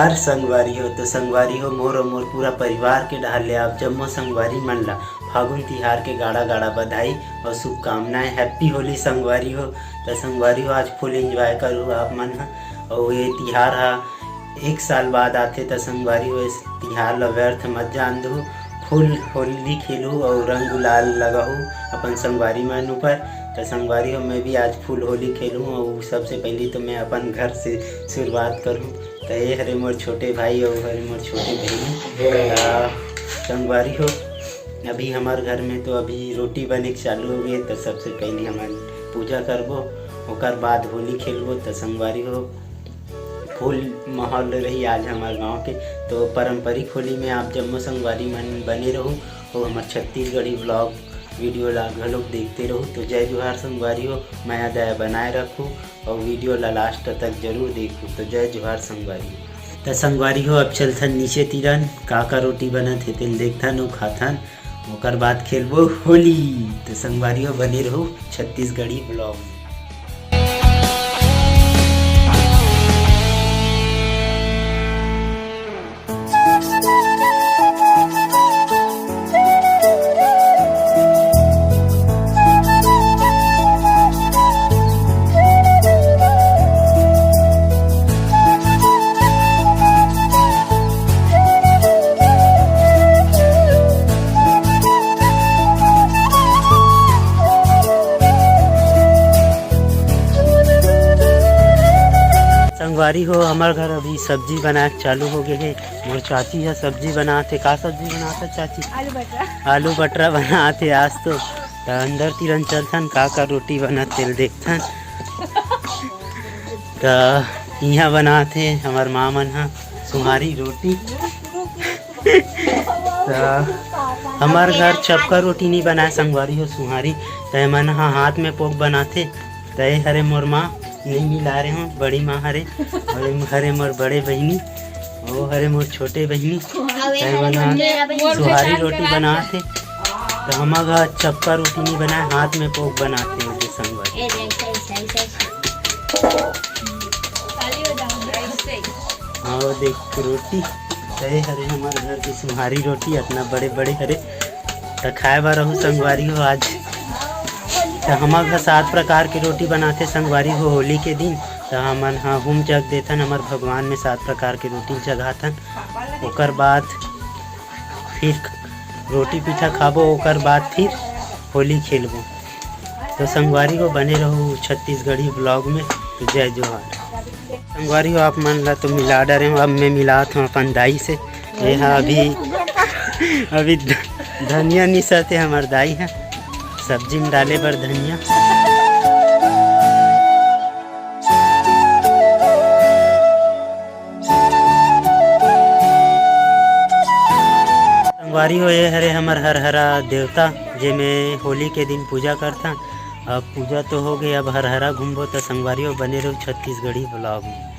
जोहार संगवारी हो। तो संगवारी हो मोर और मोर पूरा परिवार के डाल ले आप जम्मो संगवारी मन ला फागुन तिहार के गाड़ा गाड़ा बधाई और शुभकामनाएं। हैप्पी होली संगवारी हो। तो संगवारी हो आज फुल एंजॉय करूँ आप मन ह। और ये तिहार हा 1 साल बाद आते। तो संगवारी हो इस तिहार ला व्यर्थ मत जान दो। फुल होली खेलूँ और रंग गुलाल लगाऊँ अपन संगवारी मन ऊपर। तो संगवारी हो मैं भी आज फुल होली खेलूँ और सबसे पहले तो मैं अपन घर से शुरुआत करूँ। तो ये हरे मोर छोटे भाई और हरे मोर छोटे बहन। संगवारी हो अभी हमारे घर में तो अभी रोटी बने चालू हो गई। तो सबसे पहले हमारी पूजा करबो ओकर बाद होली खेलबो। तो संगवारी हो फुल माहौल रही आज हमारे गांव के। तो पारंपरिक होली में आप जम्मो संगवारी मन बने रहो और हमारे छत्तीसगढ़ी ब्लॉग वीडियो ला लोग देखते रहो। तो जय जोहार संगवारी हो। माया दया बनाए रखूँ और वीडियो ला लास्ट तक जरूर देखूँ। तो जय जोहार संगवारी हो। तो संगवारी हो अब चलथन नीचे तीरन का रोटी बनत है तेल देखथन और खाथन ओकर बाद खेलबो होली। तो संगवारी हो बने रहो छत्तीसगढ़ी ब्लॉग। संगवारी हो हमारे घर अभी सब्जी बना चालू हो गए है। मोर चाची है सब्जी बनाते। का सब्जी बनाते चाची? आलू बटरा बनाते आज तो अंदर तिरन चलथन का रोटी बना तेल देखथन। तो यहाँ बनाते हमार माँ मन हा सुहारी रोटी। तो हमार घर चपका रोटी नहीं बनाए संगवारी हो सुहारी। तो मन हाँ हाथ में पोक बनाते। तो हरे मोर माँ नहीं मिला रहे हूँ बड़ी माँ हरे हरे मोर बड़े बहनी और हरे मोर छोटे बहनी सुहारी रोटी बनाते। तो हमारा चपका रोटी नहीं बनाए हाथ में पोक बनाते हैं संगवारी। और देख रोटी हरे हरे हमारे घर की सुहारी रोटी इतना बड़े बड़े हरे। तो खाए बार रहूँ संगवारी हो आज। तो हमारे घर 7 प्रकार की रोटी बनाते संगवारी हो होली के दिन। तो हमन हाँ हुम जग देथन हमारे भगवान में 7 प्रकार की रोटी जगाथन। ओकर बाद फिर रोटी पीठा खाबो ओकर बाद फिर होली खेलबो। तो संगवारी हो बने रहो छत्तीसगढ़ी ब्लॉग में। तो जय जोहार संगवारी हो। आप मन ला तो मिला डरे हूँ अब मैं मिलात हूँ अपन दाई से। ये हाँ अभी धनिया नहीं सहते हमारे दाई है सब्जी में डाले बर धनिया। संगवारी हो ये हरे हमार हर हरा देवता जे में होली के दिन पूजा करता। अब पूजा तो हो गई अब हर हरा घूमबो। तो संगवारी हो बने रहो छत्तीसगढ़ी ब्लॉग में।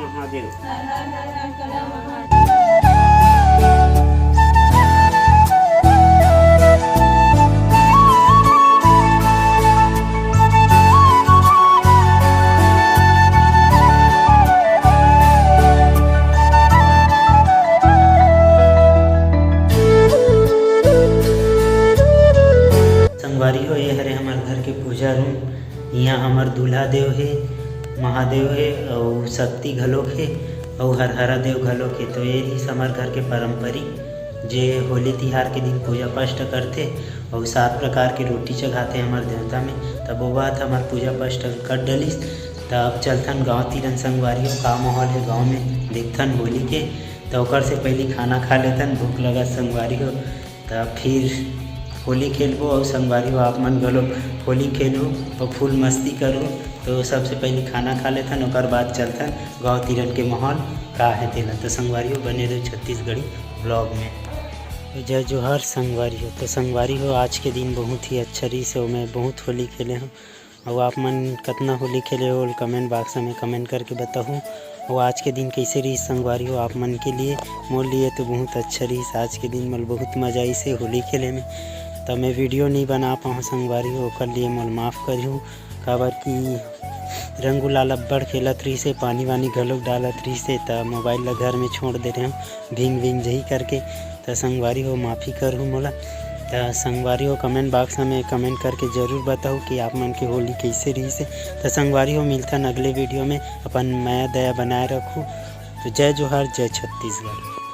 महादेव संगवारी हो ये हरे हमारे घर के पूजा रूम। यहाँ हमार दूल्हा देव है महादेव है और शक्ति घलोक है और हर हरा देव घलोक है। तो ये ही हमारे घर के पारंपरिक जे होली तिहार के दिन पूजा पाठ करते और 7 प्रकार की रोटी चढ़ाते हमारे देवता में। तब वो बात हमारे पूजा पाठ कर डलिस। तब चलथन गाँव तीरन संगवारी हो का माहौल है गाँव में देखथन होली के। तो ओकर से पहले खाना खा लेथन भूख लगा संगवारी हो। तब फिर होली खेलबो और संगवारी हो आप मन घलो होली खेलो और फुल मस्ती करो। तो सबसे पहले खाना खा लेथन ओकर बाद चलथन गाँव तीरन के माहौल का है तेला। तो संगवारी हो बने रहो छत्तीसगढ़ी ब्लॉग में। तो जय जोहार संगवारी हो। तो संगवारी हो आज के दिन बहुत ही अच्छा रही से मैं बहुत होली खेले हूँ। और आप मन कितना होली खेले हो कमेंट बॉक्स में कमेंट करके बताऊँ। और आज के दिन कैसे रही संगवारी हो आप मन के लिए। मोर लिए तो बहुत अच्छा रही आज के दिन। मोल बहुत मजा आई से होली खेले में। तो मैं वीडियो नहीं बना पाऊँ संगवारी हो, ओकर लिए मोल माफ़ करिहूँ। काबर कि रंग गुलाल अब्बड़ खेलत रही से, पानी वानी घलोक डालत रही से, तो मोबाइल ला घर में छोड़ दे रहे हूँ भींग जही करके। तो संगवारी हो माफ़ी करहूँ मोला। तो संगवारी हो कमेंट बॉक्स में कमेंट करके ज़रूर बताओ कि आप मन के होली कैसे रही से। तो संगवारी हो मिलता अगले वीडियो में। अपन माया दया बनाए रखो। तो जय जोहार, जय छत्तीसगढ़।